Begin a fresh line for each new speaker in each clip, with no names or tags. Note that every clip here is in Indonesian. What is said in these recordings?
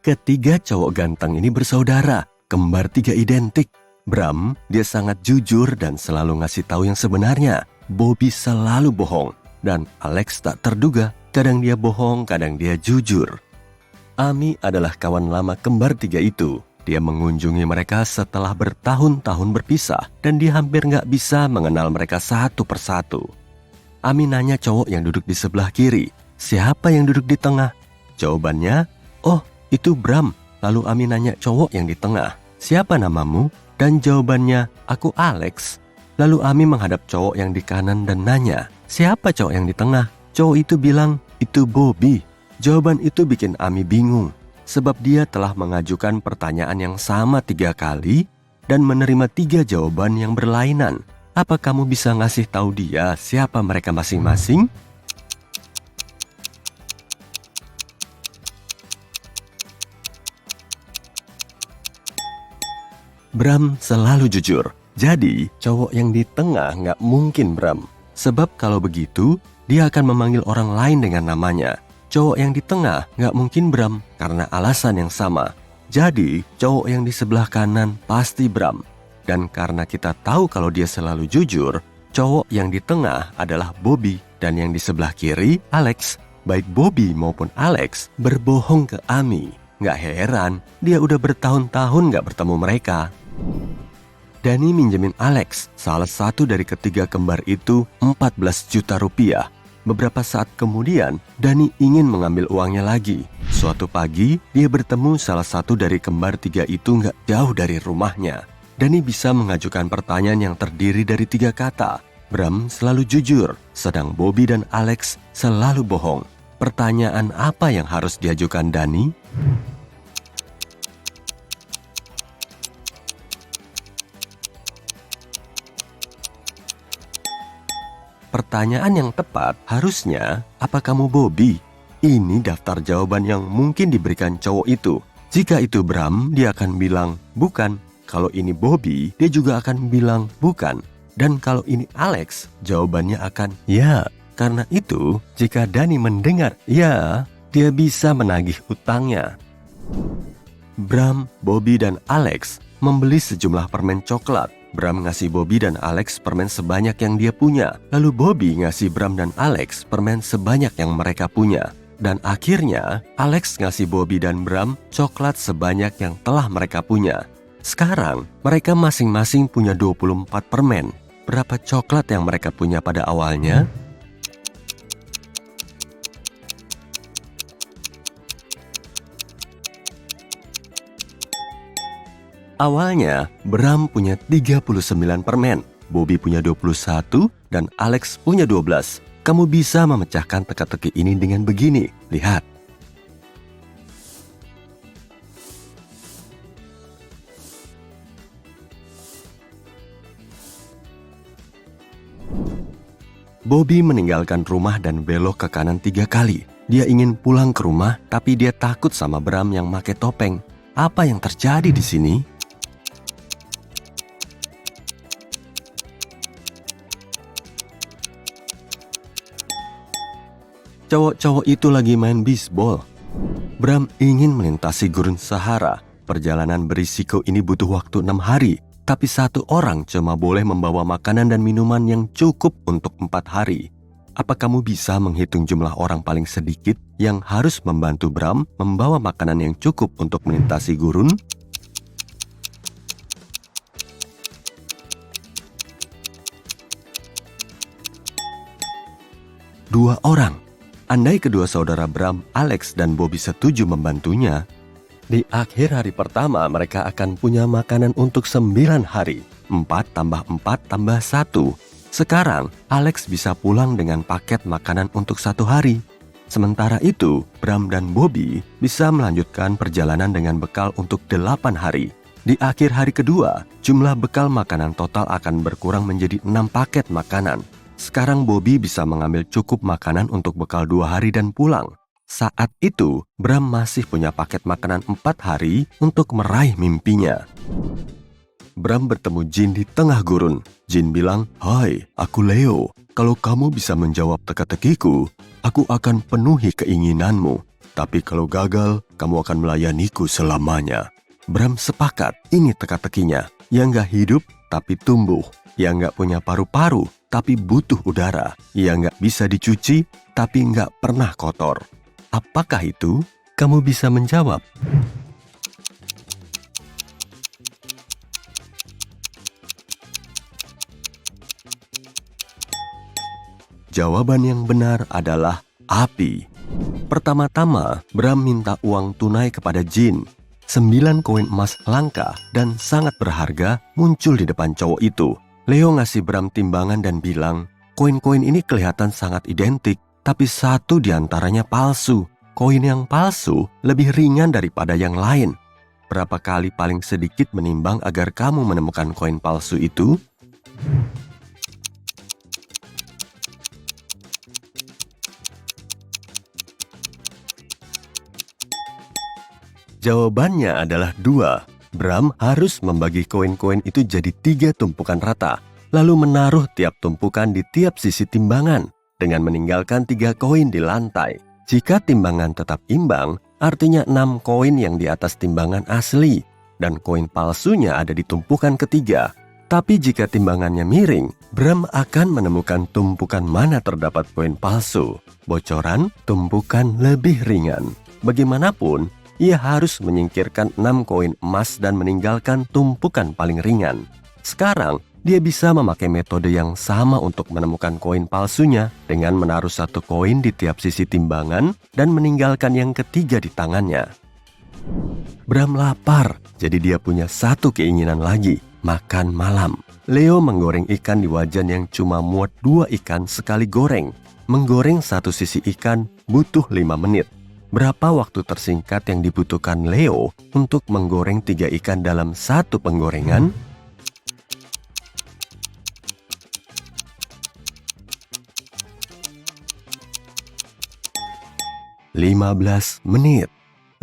Ketiga cowok ganteng ini bersaudara, kembar tiga identik. Bram, dia sangat jujur dan selalu ngasih tahu yang sebenarnya. Bobby selalu bohong. Dan Alex tak terduga, kadang dia bohong, kadang dia jujur. Amy adalah kawan lama kembar tiga itu. Dia mengunjungi mereka setelah bertahun-tahun berpisah dan dia hampir nggak bisa mengenal mereka satu persatu. Amy nanya cowok yang duduk di sebelah kiri, siapa yang duduk di tengah? Jawabannya, oh itu Bram. Lalu Amy nanya cowok yang di tengah, siapa namamu? Dan jawabannya, aku Alex. Lalu Amy menghadap cowok yang di kanan dan nanya, siapa cowok yang di tengah? Cowok itu bilang, itu Bobby. Jawaban itu bikin Amy bingung. Sebab dia telah mengajukan pertanyaan yang sama 3 kali dan menerima 3 jawaban yang berlainan. Apa kamu bisa ngasih tahu dia siapa mereka masing-masing? Bram selalu jujur. Jadi, cowok yang di tengah nggak mungkin Bram. Sebab kalau begitu, dia akan memanggil orang lain dengan namanya. Cowok yang di tengah nggak mungkin Bram karena alasan yang sama. Jadi, cowok yang di sebelah kanan pasti Bram. Dan karena kita tahu kalau dia selalu jujur, cowok yang di tengah adalah Bobby dan yang di sebelah kiri Alex. Baik Bobby maupun Alex berbohong ke Amy. Nggak heran, dia udah bertahun-tahun nggak bertemu mereka. Danny minjemin Alex, salah satu dari ketiga kembar itu, 14 juta rupiah. Beberapa saat kemudian, Danny ingin mengambil uangnya lagi. Suatu pagi, dia bertemu salah satu dari kembar tiga itu nggak jauh dari rumahnya. Danny bisa mengajukan pertanyaan yang terdiri dari 3 kata. Bram selalu jujur, sedang Bobby dan Alex selalu bohong. Pertanyaan apa yang harus diajukan Danny? Pertanyaan yang tepat harusnya, apa kamu Bobby? Ini daftar jawaban yang mungkin diberikan cowok itu. Jika itu Bram, dia akan bilang, bukan. Kalau ini Bobby, dia juga akan bilang, bukan. Dan kalau ini Alex, jawabannya akan, ya. Karena itu, jika Danny mendengar, ya, dia bisa menagih hutangnya. Bram, Bobby, dan Alex membeli sejumlah permen coklat. Bram ngasih Bobby dan Alex permen sebanyak yang dia punya. Lalu Bobby ngasih Bram dan Alex permen sebanyak yang mereka punya. Dan akhirnya Alex ngasih Bobby dan Bram coklat sebanyak yang telah mereka punya. Sekarang mereka masing-masing punya 24 permen. Berapa coklat yang mereka punya pada awalnya? Awalnya, Bram punya 39 permen, Bobby punya 21, dan Alex punya 12. Kamu bisa memecahkan teka-teki ini dengan begini, lihat. Bobby meninggalkan rumah dan belok ke kanan 3 kali. Dia ingin pulang ke rumah, tapi dia takut sama Bram yang pakai topeng. Apa yang terjadi di sini? Cowok-cowok itu lagi main bisbol. Bram ingin melintasi gurun Sahara. Perjalanan berisiko ini butuh waktu 6 hari. Tapi 1 orang cuma boleh membawa makanan dan minuman yang cukup untuk 4 hari. Apa kamu bisa menghitung jumlah orang paling sedikit yang harus membantu Bram membawa makanan yang cukup untuk melintasi gurun? Dua orang. Andai kedua saudara Bram, Alex, dan Bobby setuju membantunya, di akhir hari pertama mereka akan punya makanan untuk 9 hari. 4 tambah 4 tambah 1. Sekarang, Alex bisa pulang dengan paket makanan untuk 1 hari. Sementara itu, Bram dan Bobby bisa melanjutkan perjalanan dengan bekal untuk 8 hari. Di akhir hari kedua, jumlah bekal makanan total akan berkurang menjadi 6 paket makanan. Sekarang Bobby bisa mengambil cukup makanan untuk bekal 2 hari dan pulang. Saat itu, Bram masih punya paket makanan 4 hari untuk meraih mimpinya. Bram bertemu Jin di tengah gurun. Jin bilang, "Hai, aku Leo. Kalau kamu bisa menjawab teka-tekiku, aku akan penuhi keinginanmu." Tapi kalau gagal, kamu akan melayaniku selamanya. Bram sepakat, ini teka-tekinya. Yang nggak hidup, tapi tumbuh. Yang nggak punya paru-paru, tapi butuh udara. Yang nggak bisa dicuci, tapi nggak pernah kotor. Apakah itu? Kamu bisa menjawab. Jawaban yang benar adalah api. Pertama-tama, Bram minta uang tunai kepada Jin. 9 koin emas langka dan sangat berharga muncul di depan cowok itu. Leo ngasih Bram timbangan dan bilang, koin-koin ini kelihatan sangat identik, tapi satu diantaranya palsu. Koin yang palsu lebih ringan daripada yang lain. Berapa kali paling sedikit menimbang agar kamu menemukan koin palsu itu? Jawabannya adalah 2. Bram harus membagi koin-koin itu jadi 3 tumpukan rata, lalu menaruh tiap tumpukan di tiap sisi timbangan dengan meninggalkan 3 koin di lantai. Jika timbangan tetap imbang, artinya 6 koin yang di atas timbangan asli dan koin palsunya ada di tumpukan ketiga. Tapi jika timbangannya miring, Bram akan menemukan tumpukan mana terdapat koin palsu. Bocoran, tumpukan lebih ringan. Bagaimanapun, ia harus menyingkirkan 6 koin emas dan meninggalkan tumpukan paling ringan. Sekarang, dia bisa memakai metode yang sama untuk menemukan koin palsunya dengan menaruh 1 koin di tiap sisi timbangan dan meninggalkan yang ketiga di tangannya. Bram lapar, jadi dia punya 1 keinginan lagi, makan malam. Leo menggoreng ikan di wajan yang cuma muat 2 ikan sekali goreng. Menggoreng 1 sisi ikan butuh 5 menit. Berapa waktu tersingkat yang dibutuhkan Leo untuk menggoreng 3 ikan dalam 1 penggorengan? "15 menit.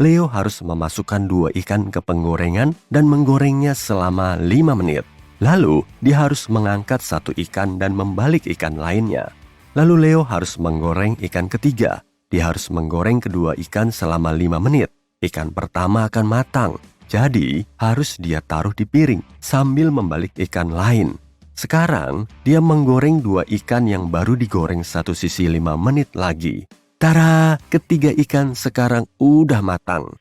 Leo harus memasukkan 2 ikan ke penggorengan dan menggorengnya selama 5 menit. Lalu, dia harus mengangkat 1 ikan dan membalik ikan lainnya. Lalu Leo harus menggoreng ikan ketiga. Dia harus menggoreng kedua ikan selama 5 menit. Ikan pertama akan matang, jadi harus dia taruh di piring sambil membalik ikan lain. Sekarang, dia menggoreng 2 ikan yang baru digoreng 1 sisi 5 menit lagi. Tara, ketiga ikan sekarang udah matang.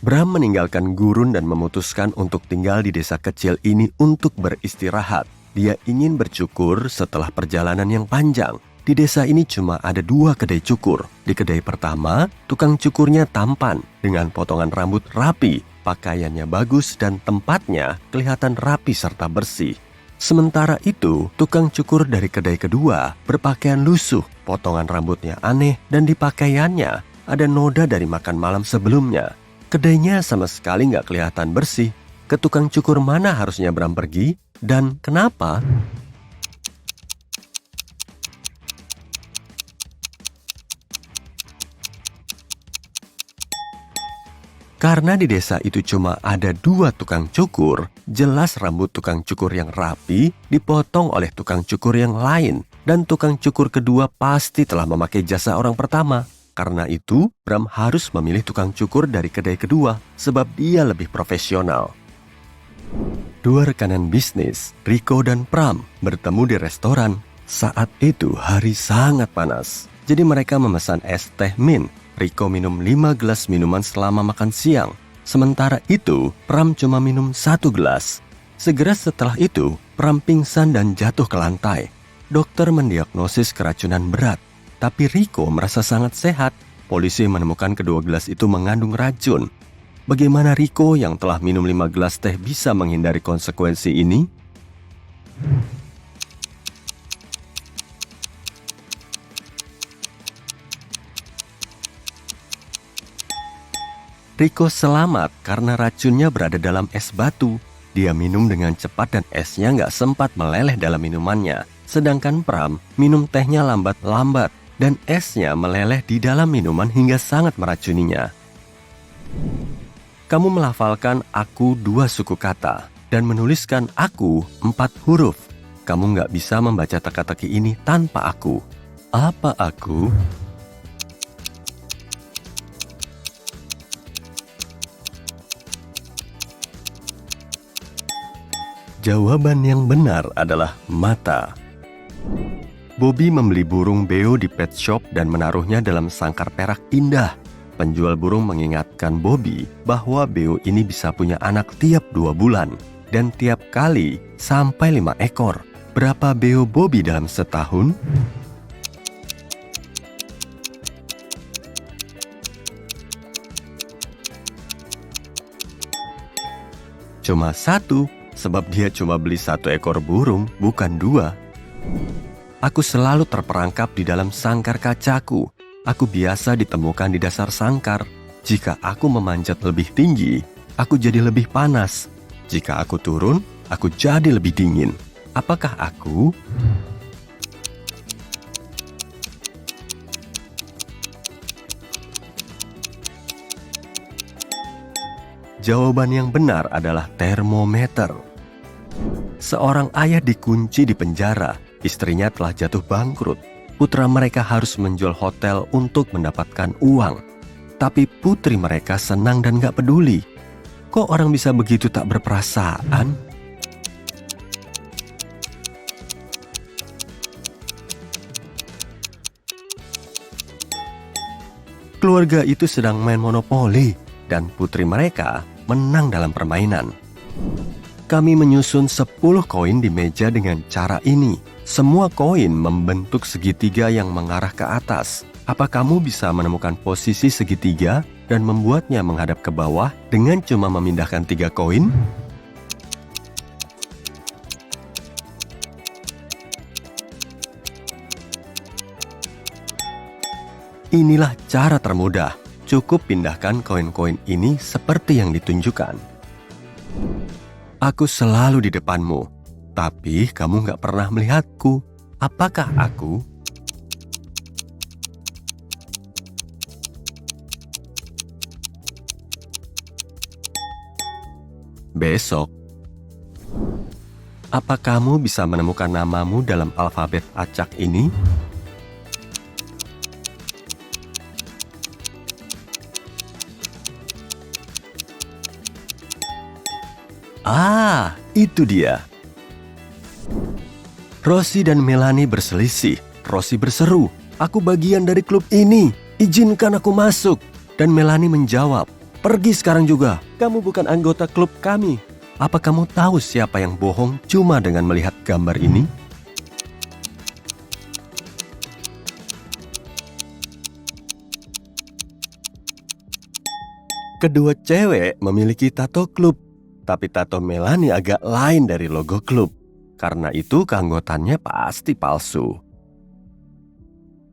Bram meninggalkan gurun dan memutuskan untuk tinggal di desa kecil ini untuk beristirahat. Dia ingin bercukur setelah perjalanan yang panjang. Di desa ini cuma ada 2 kedai cukur. Di kedai pertama, tukang cukurnya tampan dengan potongan rambut rapi, pakaiannya bagus dan tempatnya kelihatan rapi serta bersih. Sementara itu, tukang cukur dari kedai kedua berpakaian lusuh, potongan rambutnya aneh dan di pakaiannya ada noda dari makan malam sebelumnya. Kedainya sama sekali nggak kelihatan bersih. Ke tukang cukur mana harusnya Bram pergi dan kenapa? Karena di desa itu cuma ada 2 tukang cukur, jelas rambut tukang cukur yang rapi dipotong oleh tukang cukur yang lain. Dan tukang cukur kedua pasti telah memakai jasa orang pertama. Karena itu, Bram harus memilih tukang cukur dari kedai kedua, sebab dia lebih profesional. 2 rekanan bisnis, Rico dan Pram, bertemu di restoran. Saat itu hari sangat panas, jadi mereka memesan es teh mint. Rico minum 5 gelas minuman selama makan siang. Sementara itu, Pram cuma minum 1 gelas. Segera setelah itu, Pram pingsan dan jatuh ke lantai. Dokter mendiagnosis keracunan berat, tapi Rico merasa sangat sehat. Polisi menemukan kedua gelas itu mengandung racun. Bagaimana Rico yang telah minum 5 gelas teh bisa menghindari konsekuensi ini? Rico selamat karena racunnya berada dalam es batu. Dia minum dengan cepat dan esnya nggak sempat meleleh dalam minumannya. Sedangkan Pram minum tehnya lambat-lambat dan esnya meleleh di dalam minuman hingga sangat meracuninya. Kamu melafalkan aku 2 suku kata dan menuliskan aku 4 huruf. Kamu nggak bisa membaca teka-teki ini tanpa aku. Apa aku? Jawaban yang benar adalah mata. Bobby membeli burung beo di pet shop dan menaruhnya dalam sangkar perak indah. Penjual burung mengingatkan Bobby bahwa beo ini bisa punya anak tiap 2 bulan dan tiap kali sampai 5 ekor. Berapa beo Bobby dalam setahun? Cuma 1, sebab dia cuma beli 1 ekor burung, bukan 2. Aku selalu terperangkap di dalam sangkar kacaku. Aku biasa ditemukan di dasar sangkar. Jika aku memanjat lebih tinggi, aku jadi lebih panas. Jika aku turun, aku jadi lebih dingin. Apakah aku? Jawaban yang benar adalah termometer. Seorang ayah dikunci di penjara. Istrinya telah jatuh bangkrut. Putra mereka harus menjual hotel untuk mendapatkan uang. Tapi putri mereka senang dan gak peduli. Kok orang bisa begitu tak berperasaan? Keluarga itu sedang main monopoli dan putri mereka menang dalam permainan. Kami menyusun 10 koin di meja dengan cara ini. Semua koin membentuk segitiga yang mengarah ke atas. Apa kamu bisa menemukan posisi segitiga dan membuatnya menghadap ke bawah dengan cuma memindahkan 3 koin? Inilah cara termudah. Cukup pindahkan koin-koin ini seperti yang ditunjukkan. Aku selalu di depanmu, tapi kamu gak pernah melihatku. Apakah aku? Besok. Apa kamu bisa menemukan namamu dalam alfabet acak ini? Ah, itu dia. Rosie dan Melanie berselisih. Rosie berseru, "Aku bagian dari klub ini. Izinkan aku masuk." Dan Melanie menjawab, "Pergi sekarang juga. Kamu bukan anggota klub kami." Apa kamu tahu siapa yang bohong cuma dengan melihat gambar ini? Kedua cewek memiliki tato klub. Tapi tato Melanie agak lain dari logo klub. Karena itu keanggotaannya pasti palsu.